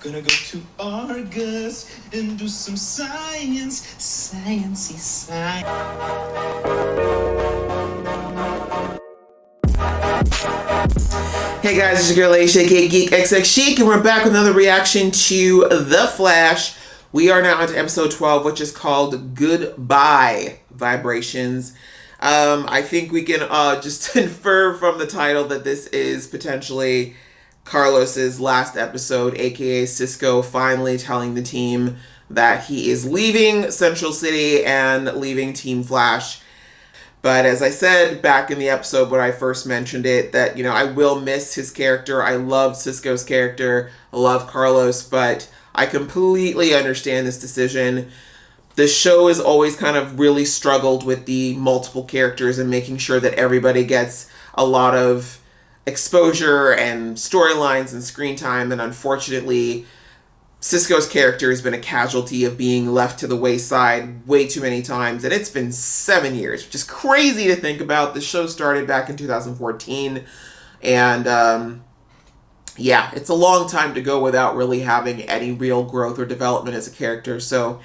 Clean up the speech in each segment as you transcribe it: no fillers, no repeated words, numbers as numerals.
Gonna go to Argus and do some science, sciencey science. Hey guys, it's your girl Aisha, aka Geek XX Chic, and we're back with another reaction to The Flash. We are now on to episode 12, which is called Goodbye Vibrations. I think we can just infer from the title that this is potentially Carlos's last episode, aka Cisco finally telling the team that he is leaving Central City and leaving Team Flash. But as I said back in the episode when I first mentioned it, that, you know, I will miss his character. I loved Cisco's character. I love Carlos, but I completely understand this decision. The show has always kind of really struggled with the multiple characters and making sure that everybody gets a lot of exposure and storylines and screen time. And unfortunately, Cisco's character has been a casualty of being left to the wayside way too many times. And it's been 7 years, which is crazy to think about. The show started back in 2014. And yeah, it's a long time to go without really having any real growth or development as a character. So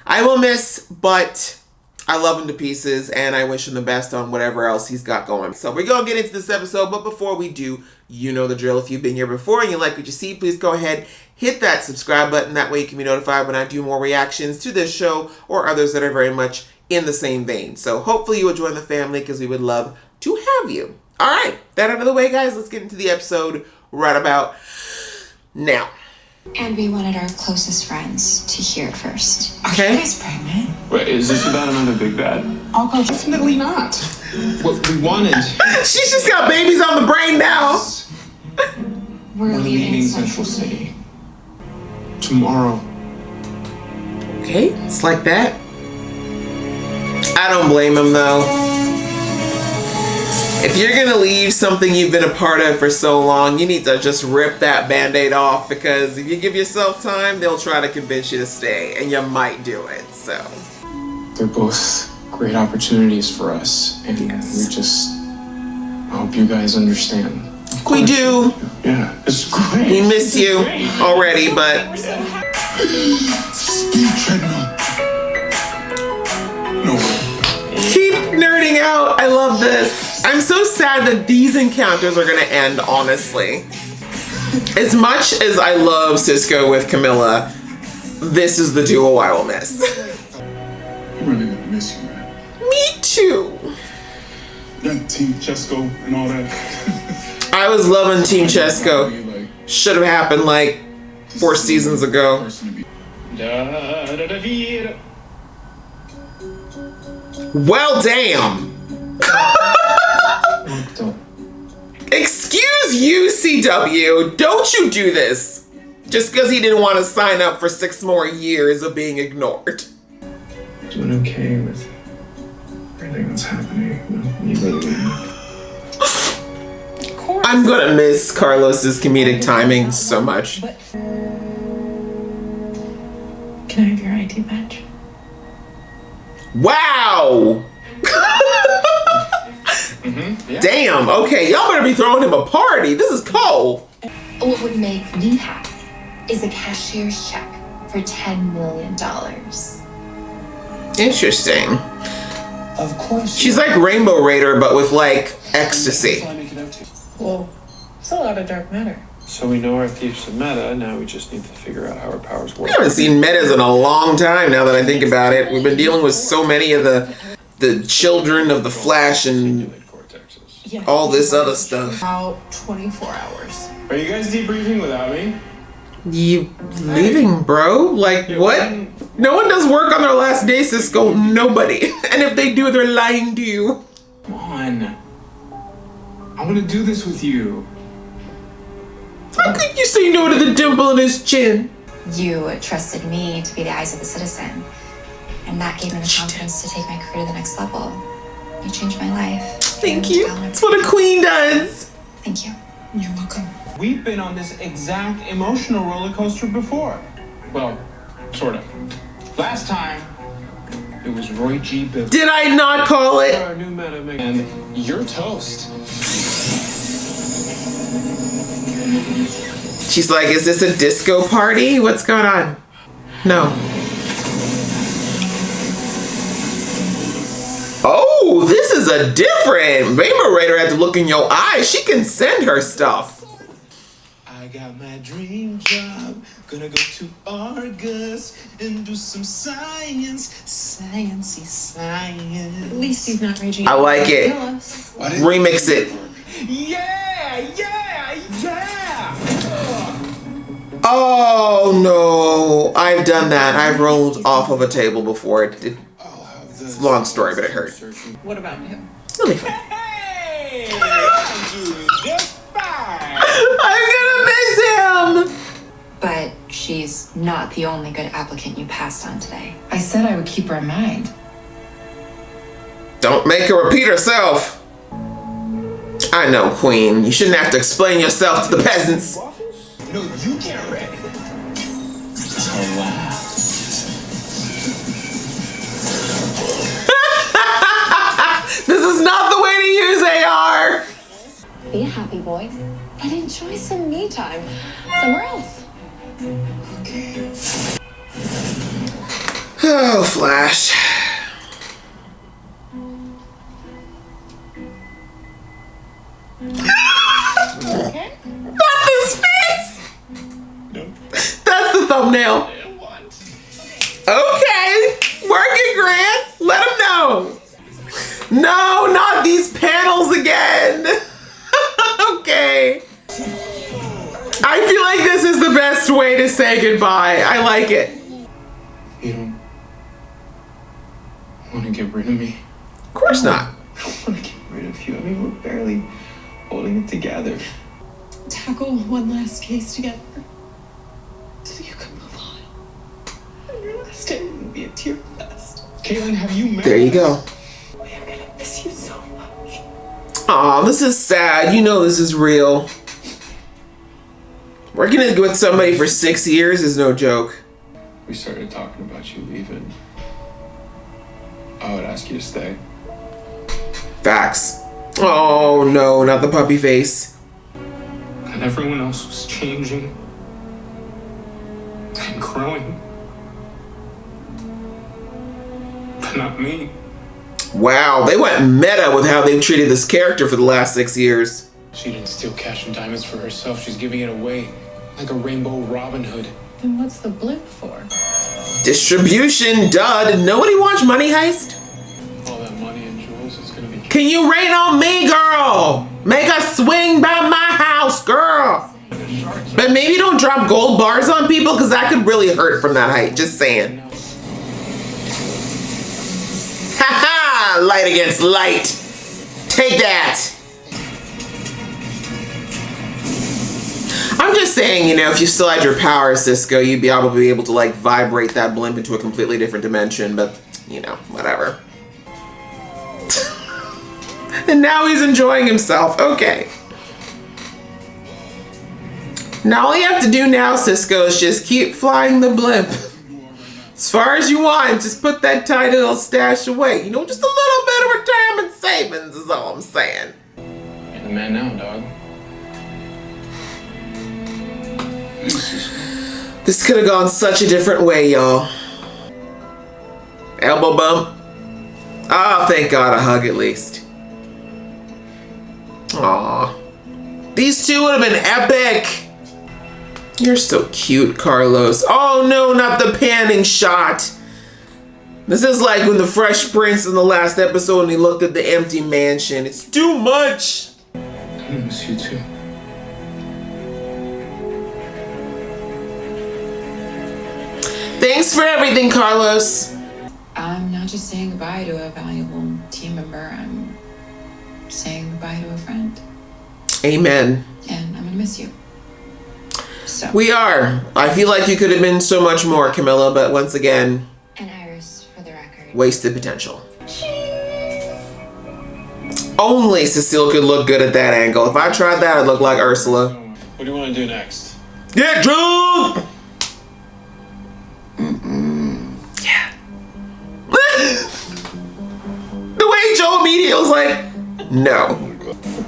I will miss, but I love him to pieces, and I wish him the best on whatever else he's got going. So we're going to get into this episode, but before we do, you know the drill. If you've been here before and you like what you see, please go ahead, hit that subscribe button. That way you can be notified when I do more reactions to this show or others that are very much in the same vein. So hopefully you will join the family because we would love to have you. All right, that out of the way, guys, let's get into the episode right about now. And we wanted our closest friends to hear it first. Okay. Are you guys pregnant? Wait, is this about another big bad? Oh, definitely not. What we wanted. She's just got babies on the brain now. We're leaving Central City tomorrow. Okay, it's like that. I don't blame him though. If you're gonna leave something you've been a part of for so long, you need to just rip that band-aid off, because if you give yourself time, they'll try to convince you to stay, and you might do it, so. They're both great opportunities for us, and Yes. we just hope you guys understand. We do. Yeah, it's great. We miss you already, but Speed treadmill. No way. keep nerding out. I love this. I'm so sad that these encounters are gonna end, honestly. As much as I love Cisco with Camilla, this is the duo I will miss. I'm really gonna miss you, man. Me too. That Team Cisco and all that. I was loving Team Cisco. Should have happened like 4 seasons ago. Well, damn. Excuse you, CW. Don't you do this. Just because he didn't want to sign up for 6 more years of being ignored. Doing okay with everything that's happening. You really Of course. I'm gonna miss Carlos's comedic timing so much. Can I have your ID badge? Wow! Yeah. Damn, okay, y'all better be throwing him a party. This is cold. What would make me happy is a cashier's check for $10 million. Interesting. Of course. She's like Rainbow Raider, but with like ecstasy. Well, it's a lot of dark matter. So we know our thief's a meta, now we just need to figure out how our powers work. I haven't seen metas in a long time now that I think about it. We've been dealing with so many of the children of the Flash and all this other stuff. About 24 hours. Are you guys debriefing without me? You leaving, bro? Like, what? No one does work on their last day, Cisco. Nobody. And if they do, they're lying to you. Come on. I want to do this with you. How could you say no to the dimple in his chin? You trusted me to be the eyes of the citizen, and that gave me the confidence to take my career to the next level. You changed my life. Thank you. That's what a queen does. Thank you. You're welcome. We've been on this exact emotional roller coaster before. Well, sort of. Last time, it was Roy G. Biv. Did I not call it? Our new meta And you're toast. She's like, is this a disco party? What's going on? No. Oh, this is a different. Rainbow Raider had to look in your eyes. She can send her stuff. I got my dream job. Gonna go to Argus and do some science. Sciencey science. At least he's not raging. I like it. Kill us. Remix it. Yeah! Oh no, I've done that. I've rolled off of a table before. It's a long story, but it hurt. What about him? It'll be fine. Hey! I'm doing just fine. I'm gonna miss him. But she's not the only good applicant you passed on today. I said I would keep her in mind. Don't make her repeat herself. I know, Queen. You shouldn't have to explain yourself to the peasants. No, you can't read. This is not the way to use AR. Be a happy boy and enjoy some me time somewhere else. Oh, Flash. Okay? Not this face. That's the thumbnail. Okay. Working, Grant. Let him know. No, not these panels again. Okay. I feel like this is the best way to say goodbye. I like it. You don't want to get rid of me? Of course not. I don't want to get rid of you. I mean, we're barely holding it together. Tackle one last case together so you can move on. And your last day will be a tear fest. Caitlin, have you met There you go. I'm gonna miss you so much. Aw, this is sad. You know this is real. Working with somebody for 6 years is no joke. We started talking about you leaving. I would ask you to stay. Facts. Oh no, not the puppy face. And everyone else was changing and growing. But not me. Wow, they went meta with how they've treated this character for the last 6 years. She didn't steal cash and diamonds for herself. She's giving it away like a rainbow Robin Hood. Then what's the blimp for? Distribution, duh. Did nobody watch Money Heist? All that money and jewels is gonna be. Can you rain on me, girl? Make a swing by my house, girl. But maybe don't drop gold bars on people because that could really hurt from that height. Just saying. Haha! Light against light. Take that. I'm just saying, you know, if you still had your power, Cisco, you'd be able to like vibrate that blimp into a completely different dimension, but you know, whatever. And now he's enjoying himself. Okay. Now all you have to do now, Cisco, is just keep flying the blimp. As far as you want, just put that tiny little stash away. You know, just a little bit of retirement savings is all I'm saying. You're the man now, dog. This could have gone such a different way, y'all. Elbow bump. Oh, thank God, a hug at least. Aw. These two would have been epic. You're so cute, Carlos. Oh no, not the panning shot. This is like when the Fresh Prince in the last episode and he looked at the empty mansion. It's too much. I miss you too. Thanks for everything, Carlos. I'm not just saying goodbye to a valuable team member, I'm saying goodbye to a friend. Amen. And I'm gonna miss you. So We are. I feel like you could have been so much more, Camilla, but once again, And Iris, for the record. wasted potential. Only Cecile could look good at that angle. If I tried that, I'd look like Ursula. What do you want to do next? Get drunk! Yeah. The way Joe immediately was like, no.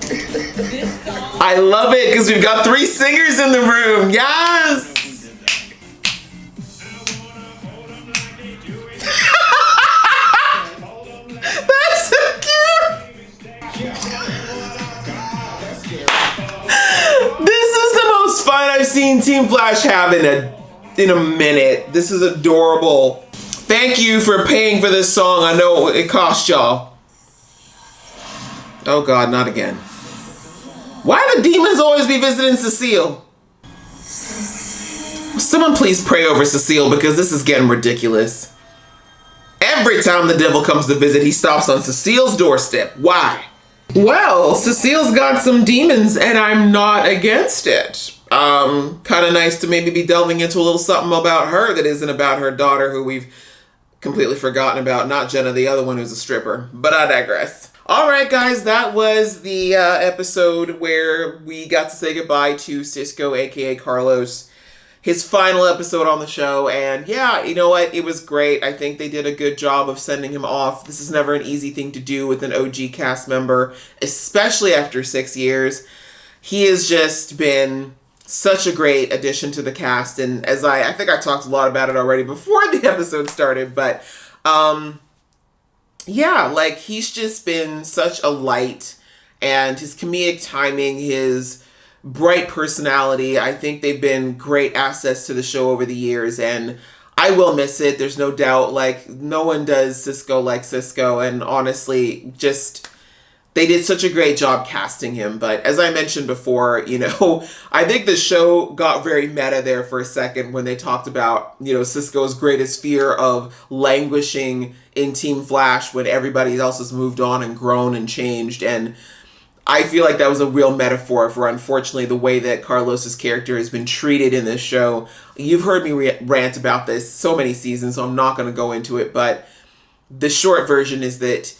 This song I love it because we've got 3 singers in the room. Yes. That's so cute. This is the most fun I've seen Team Flash have in a minute. This is adorable. Thank you for paying for this song. I know it cost y'all. Oh God, not again. Why do the demons always be visiting Cecile? Someone please pray over Cecile because this is getting ridiculous. Every time the devil comes to visit, he stops on Cecile's doorstep. Why? Well, Cecile's got some demons and I'm not against it. Kind of nice to maybe be delving into a little something about her that isn't about her daughter who we've completely forgotten about. Not Jenna, the other one who's a stripper. But I digress. All right, guys, that was the episode where we got to say goodbye to Cisco, aka Carlos. His final episode on the show, and yeah, you know what? It was great. I think they did a good job of sending him off. This is never an easy thing to do with an OG cast member, especially after 6 years. He has just been such a great addition to the cast, and as I think I talked a lot about it already before the episode started, but yeah, like he's just been such a light, and his comedic timing, his bright personality, I think they've been great assets to the show over the years, and I will miss it. There's no doubt. Like, no one does Cisco like Cisco, and honestly, just they did such a great job casting him. But as I mentioned before, you know, I think the show got very meta there for a second when they talked about, you know, Cisco's greatest fear of languishing in Team Flash when everybody else has moved on and grown and changed. And I feel like that was a real metaphor for, unfortunately, the way that Carlos's character has been treated in this show. You've heard me rant about this so many seasons, so I'm not going to go into it. But the short version is that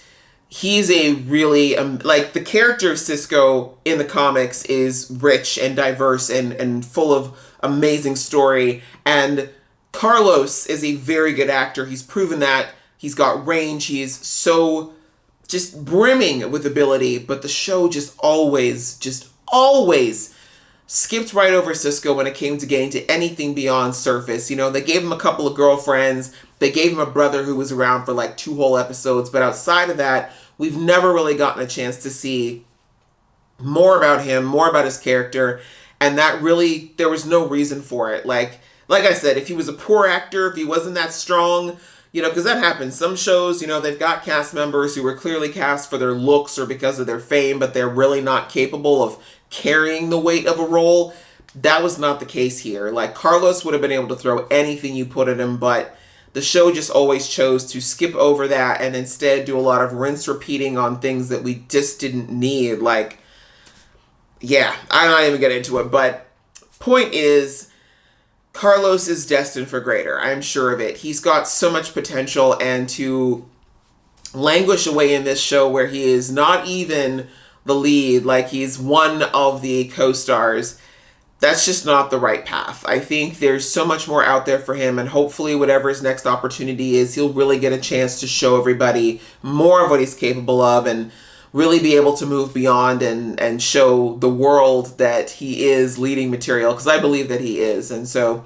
he's a really, like, the character of Cisco in the comics is rich and diverse and full of amazing story. And Carlos is a very good actor. He's proven that. He's got range. He is so just brimming with ability, but the show just always skipped right over Cisco when it came to getting to anything beyond surface. You know, they gave him a couple of girlfriends, they gave him a brother who was around for like 2 whole episodes, but outside of that, we've never really gotten a chance to see more about him, more about his character, and that really, there was no reason for it. Like I said, if he was a poor actor, if he wasn't that strong, you know, because that happens. Some shows, you know, they've got cast members who were clearly cast for their looks or because of their fame, but they're really not capable of carrying the weight of a role. That was not the case here. Like, Carlos would have been able to throw anything you put at him, but the show just always chose to skip over that and instead do a lot of rinse repeating on things that we just didn't need. Like, yeah, I'm not even getting into it, but point is, Carlos is destined for greater. I'm sure of it. He's got so much potential, and to languish away in this show where he is not even the lead, like he's one of the co-stars, that's just not the right path. I think there's so much more out there for him, and hopefully whatever his next opportunity is, he'll really get a chance to show everybody more of what he's capable of and really be able to move beyond and show the world that he is leading material, because I believe that he is. And so,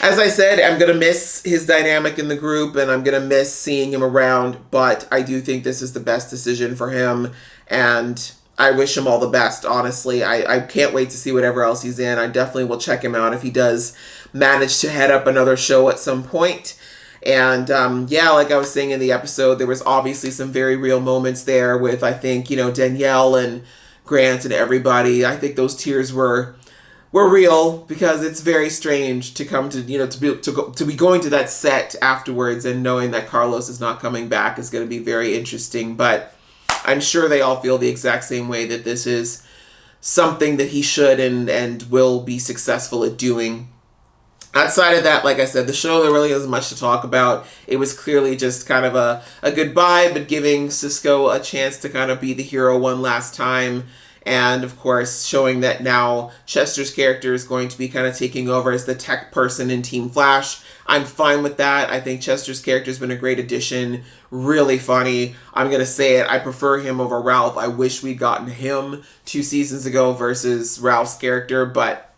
as I said, I'm going to miss his dynamic in the group, and I'm going to miss seeing him around, but I do think this is the best decision for him, and I wish him all the best, honestly. I can't wait to see whatever else he's in. I definitely will check him out if he does manage to head up another show at some point. And yeah, like I was saying in the episode, there was obviously some very real moments there with, I think, you know, Danielle and Grant and everybody. I think those tears were real, because it's very strange to come to, you know, to be going to that set afterwards and knowing that Carlos is not coming back is going to be very interesting. But I'm sure they all feel the exact same way, that this is something that he should and will be successful at doing. Outside of that, like I said, the show, there really isn't much to talk about. It was clearly just kind of a goodbye, but giving Cisco a chance to kind of be the hero one last time. And of course, showing that now Chester's character is going to be kind of taking over as the tech person in Team Flash. I'm fine with that. I think Chester's character has been a great addition. Really funny. I'm going to say it. I prefer him over Ralph. I wish we'd gotten him 2 seasons ago versus Ralph's character, but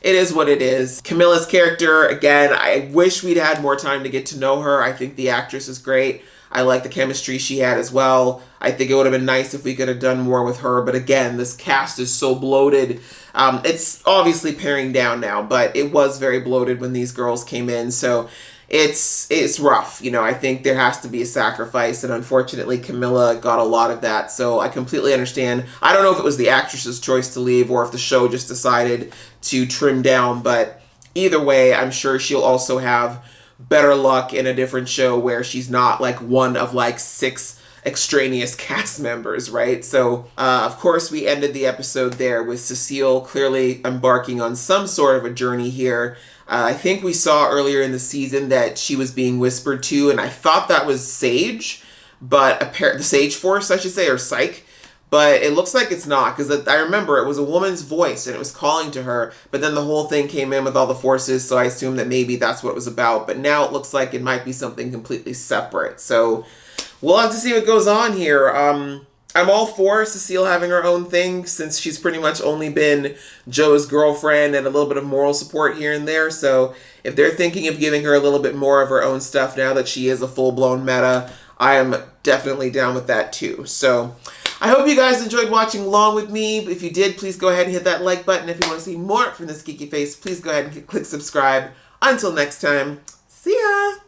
it is what it is. Camilla's character, again, I wish we'd had more time to get to know her. I think the actress is great. I like the chemistry she had as well. I think it would have been nice if we could have done more with her. But again, this cast is so bloated. It's obviously paring down now, but it was very bloated when these girls came in. So it's rough. You know, I think there has to be a sacrifice. And unfortunately, Camilla got a lot of that. So I completely understand. I don't know if it was the actress's choice to leave or if the show just decided to trim down. But either way, I'm sure she'll also have better luck in a different show where she's not like one of like 6 extraneous cast members, right? So, of course, we ended the episode there with Cecile clearly embarking on some sort of a journey here. I think we saw earlier in the season that she was being whispered to, and I thought that was Sage, but the Sage Force, I should say, or Psyche. But it looks like it's not, because I remember it was a woman's voice and it was calling to her, but then the whole thing came in with all the forces, so I assumed that maybe that's what it was about. But now it looks like it might be something completely separate. So we'll have to see what goes on here. I'm all for Cecile having her own thing, since she's pretty much only been Joe's girlfriend and a little bit of moral support here and there. So if they're thinking of giving her a little bit more of her own stuff now that she is a full-blown meta, I am definitely down with that too. So I hope you guys enjoyed watching along with me. If you did, please go ahead and hit that like button. If you want to see more from this geeky face, please go ahead and click subscribe. Until next time, see ya!